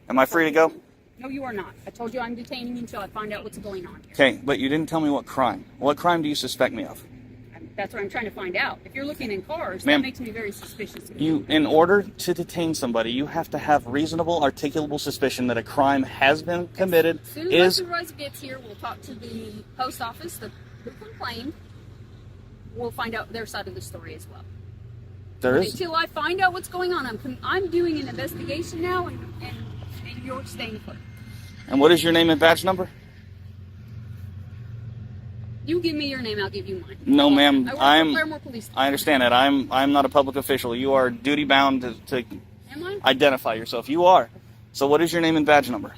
Am I free to go? No, you are not. I told you I'm detaining you until I find out what's going on here. Okay, but you didn't tell me what crime. What crime do you suspect me of? That's what I'm trying to find out. If you're looking in cars, Ma'am, that makes me very suspicious of You, in order to detain somebody, you have to have reasonable, articulable suspicion that a crime has been committed. As soon as my supervisor gets here, we'll talk to the post office, who complained. We'll find out their side of the story as well. Until I find out what's going on, I'm doing an investigation now, and you're staying put. And what is your name and badge number? You give me your name, I'll give you mine. No, ma'am. I work for Claremore Police Department. I understand that. I'm not a public official. You are duty bound to Am I? identify yourself. You are. So what is your name and badge number?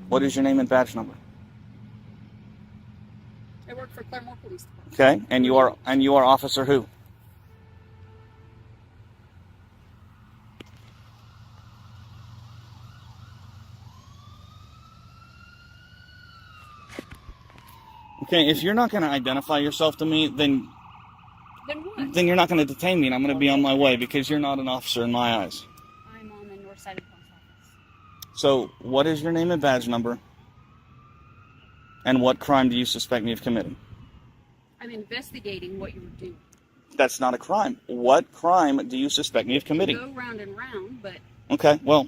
What is your name and badge number? I work for Claremore Police Department. Okay, and you are Officer who? Okay, if you're not going to identify yourself to me, then what? Then you're not going to detain me, and I'm going to be on my way because you're not an officer in my eyes. I'm on the north side of the post office. So, what is your name and badge number? And what crime do you suspect me of committing? I'm investigating what you were doing. That's not a crime. What crime do you suspect me of committing? Go round and round, but Okay, well,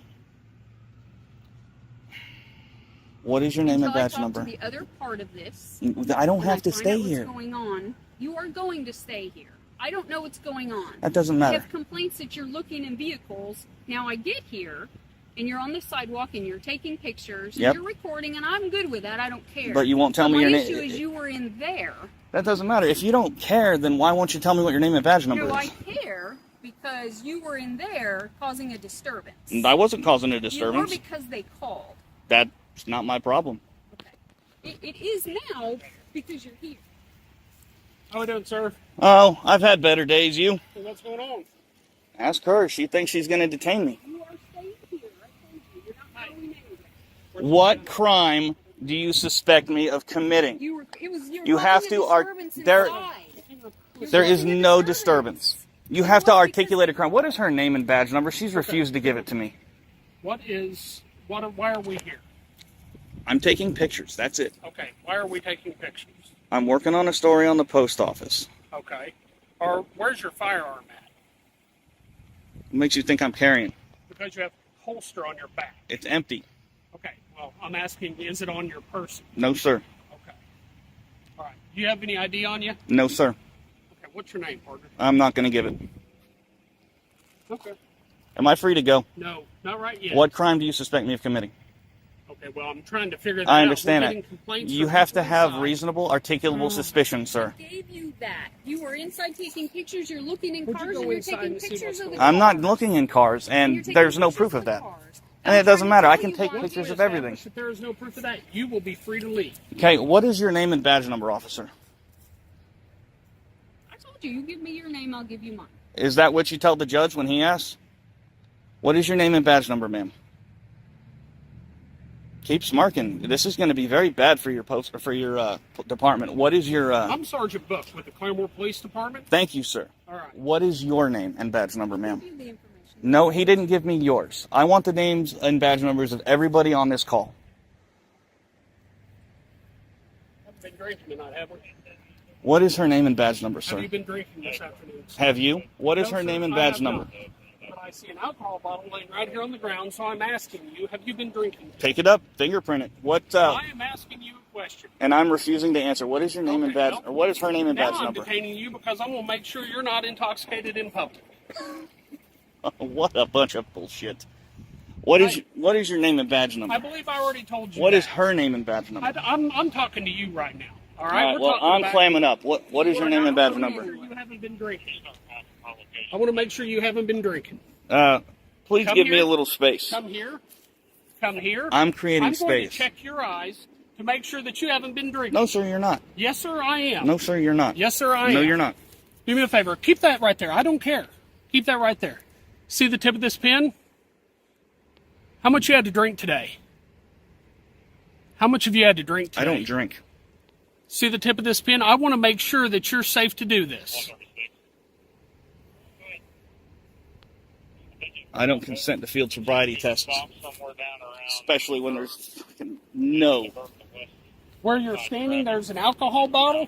what is your name and until I badge talk number? to the other part of this, I don't and have to find stay out what's here. going on. You are going to stay here. I don't know what's going on. That doesn't matter. You have complaints that you're looking in vehicles. Now I get here, and you're on the sidewalk, and you're taking pictures, and Yep. you're recording, and I'm good with that. I don't care. But you won't tell me your My name. issue is you were in there. That doesn't matter. If you don't care, then why won't you tell me what your name and badge number No, I is? care because you were in there causing a disturbance. I wasn't causing a You were disturbance. because they called. That's not my problem. It is now because you're here. How we doing, sir? Oh, I've had better days. You? What's going on? Ask her. She thinks she's going to detain me. You are staying here. I told you. You're not going anywhere. What crime do you suspect me of committing? You You have to there is no disturbance. You have to articulate a crime. What is her name and badge number? She's refused to give it to me. Why are we here? I'm taking pictures. That's it. Okay, why are we taking pictures? I'm working on a story on the post office. Okay. Or where's your firearm at? What makes you think I'm carrying? Because you have a holster on your back. It's empty. Okay, well, I'm asking, is it on your person? No, sir. Okay. All right. Do you have any ID on you? No, sir. Okay, what's your name, partner? I'm not going to give it. Okay. Am I free to go? No, not right yet. What crime do you suspect me of committing? Okay, well, I'm trying to figure that out. I understand We're getting it. complaints You from have to people have inside. reasonable, articulable suspicion, sir. I gave you that. You were inside taking pictures. You're looking in Would you cars, go and you're inside taking and see pictures what's of the going cars. I'm not looking in cars, You're and taking there's no pictures proof of of the that. cars. And I'm it doesn't trying to matter. I tell can you take why pictures you of everything. If there is no proof of that, you will be free to leave. Okay, what is your name and badge number, officer? I told you. You give me your name, I'll give you mine. Is that what you tell the judge when he asks? What is your name and badge number, ma'am? Keep smirking. This is going to be very bad for your department. What is your? I'm Sergeant Book with the Claremore Police Department. Thank you, sir. All right. What is your name and badge number, ma'am? No, he didn't give me yours. I want the names and badge numbers of everybody on this call. I've been drinking tonight, have we? What is her name and badge number, Have sir? you been drinking this afternoon? Have you? What is No, her sir, name and I badge have number? not. But I see an alcohol bottle laying right here on the ground, so I'm asking you, have you been drinking? Take it up, fingerprint it. What? I am asking you a question. And I'm refusing to answer. What is your name and badge? well, Or what is her name and Now badge I'm number? detaining you because I'm going to make sure you're not intoxicated in public. What a bunch of bullshit. What is your name and badge number? I believe I already told you What that. is her name and badge number? I'm talking to you right now. All right. All right, We're well, talking I'm about- clamming up. What is your name and badge I wanna make number? sure you haven't been drinking. I want to make sure you haven't been drinking. Please Come give me here. a little space. Come here. Come here. I'm creating I'm going space. to check your eyes to make sure that you haven't been drinking. No, sir, you're not. Yes, sir, I am. No, sir, you're not. Yes, sir, I am. No, you're not. Do me a favor. Keep that right there. I don't care. Keep that right there. See the tip of this pen? How much you had to drink today? How much have you had to drink today? I don't drink. See the tip of this pen? I want to make sure that you're safe to do this. I don't consent to field sobriety tests, especially when there's no. Where you're standing, there's an alcohol bottle.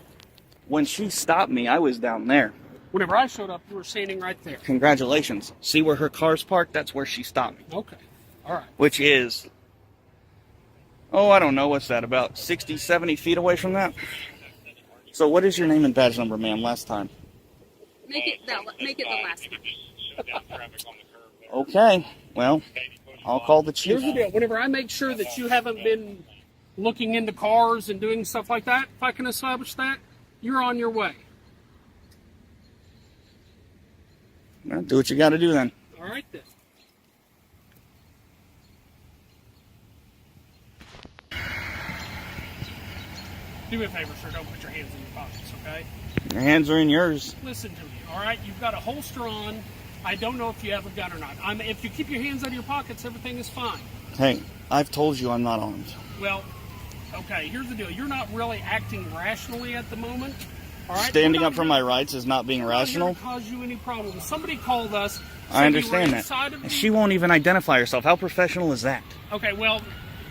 When she stopped me, I was down there. Whenever I showed up, you were standing right there. Congratulations. See where her car's parked? That's where she stopped me. Okay. All right. Which is, I don't know, what's that, about 60, 70 feet away from that? So what is your name and badge number, ma'am, last time? Make it the last one. Okay, well, I'll call the chief. Here's the deal. Whenever I make sure that you haven't been looking into cars and doing stuff like that, if I can establish that, you're on your way. Well, do what you got to do then. All right, then. Do me a favor, sir. Don't put your hands in your pockets, okay? Your hands are in yours. Listen to me, all right? You've got a holster on. I don't know if you have a gun or not. If you keep your hands out of your pockets, everything is fine. Hey, I've told you I'm not armed. Well, okay, here's the deal. You're not really acting rationally at the moment. All right? Standing up for my rights is not being rational. Not cause you any problems. Somebody called us. I understand that. She won't even identify herself. How professional is that? Okay, well,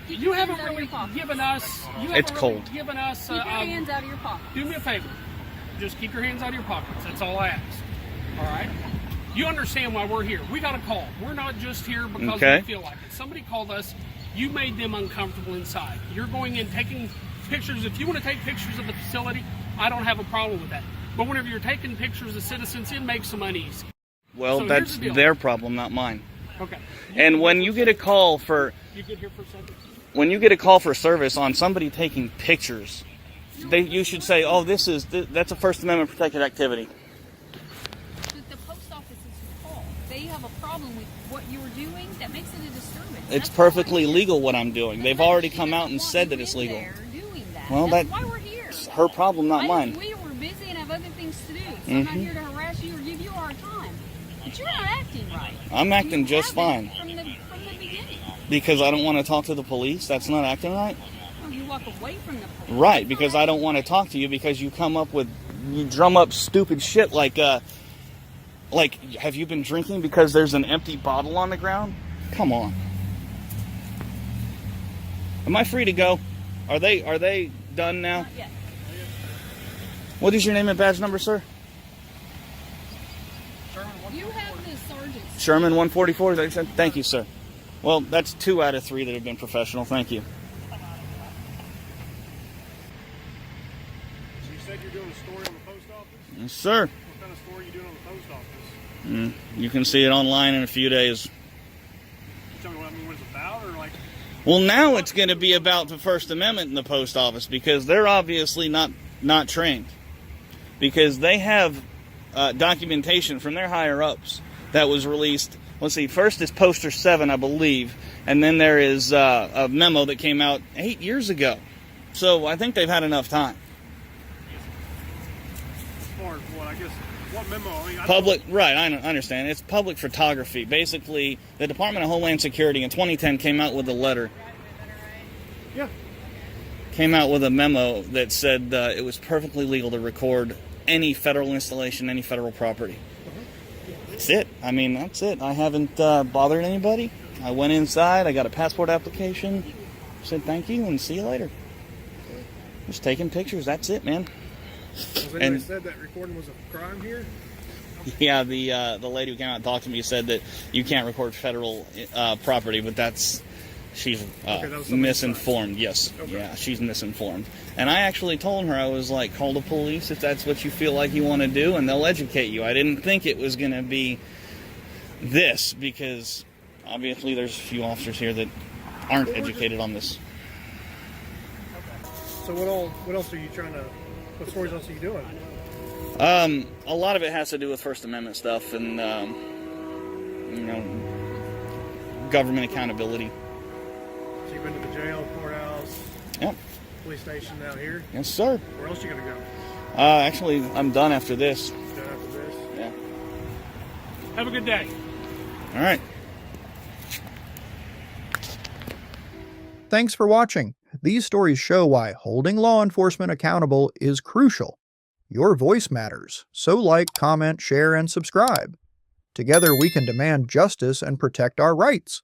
you haven't really given us. It's cold. Given us. Keep your hands out of your pocket. Do me a favor. Just keep your hands out of your pockets. That's all I ask. All right. You understand why we're here. We got a call. We're not just here because we feel like it. Somebody called us. You made them uncomfortable inside. You're going in taking pictures. If you want to take pictures of the facility, I don't have a problem with that. But whenever you're taking pictures of citizens, it makes them uneasy. Well, so that's their problem, not mine. Okay. And when you get a call for... You get here for a second? When you get a call for service on somebody taking pictures, you should say, oh, that's a First Amendment protected activity. The post office is called. They have a problem with what you were doing. That makes it a disturbance. It's perfectly legal what I'm doing. They've already come out and said that it's legal. Well, that's why we're here. It's her problem, not mine. We were busy and have other things to do. So I'm not here to harass you or give you a hard time. But you're not acting right. I'm acting just fine. From the beginning. Because I don't want to talk to the police? That's not acting right? Oh, you walk away from the police. Right, because I don't want to talk to you because you drum up stupid shit like, have you been drinking because there's an empty bottle on the ground? Come on. Am I free to go? Are they done now? Not yet. What is your name and badge number, sir? You have the sergeant. Sherman 144. Thank you, sir. Well, that's 2 out of 3 that have been professional. Thank you. So you said you're doing a story on the post office? Yes, sir. What kind of story are you doing on the post office? You can see it online in a few days. Tell me what it's about, or like... Well, now it's going to be about the First Amendment in the post office because they're obviously not trained. Because they have documentation from their higher-ups that was released. Let's see, first is Poster 7, I believe, and then there is a memo that came out 8 years ago. So I think they've had enough time. As far as what, I guess, what memo? I mean, Public, right, I understand. It's public photography. Basically, the Department of Homeland Security in 2010 came out with a letter. Yeah. Came out with a memo that said it was perfectly legal to record any federal installation, any federal property. That's it. I mean, that's it. I haven't bothered anybody. I went inside. I got a passport application. Said thank you and see you later. Just taking pictures. That's it, man. Has anybody said that recording was a crime here? Yeah, the lady who came out and talked to me said that you can't record federal property, but she's misinformed. Yes, okay. Yeah, she's misinformed. And I actually told her, I was like, call the police if that's what you feel like you want to do, and they'll educate you. I didn't think it was going to be this, because obviously there's a few officers here that aren't educated on this. Okay. So what else are you what stories else are you doing? A lot of it has to do with First Amendment stuff and, government accountability. So you've been to the jail, courthouse, yep. Police station down here? Yes, sir. Where else are you going to go? Actually, I'm done after this. Done after this? Yeah. Have a good day. All right. Thanks for watching. These stories show why holding law enforcement accountable is crucial. Your voice matters, so like, comment, share, and subscribe. Together we can demand justice and protect our rights.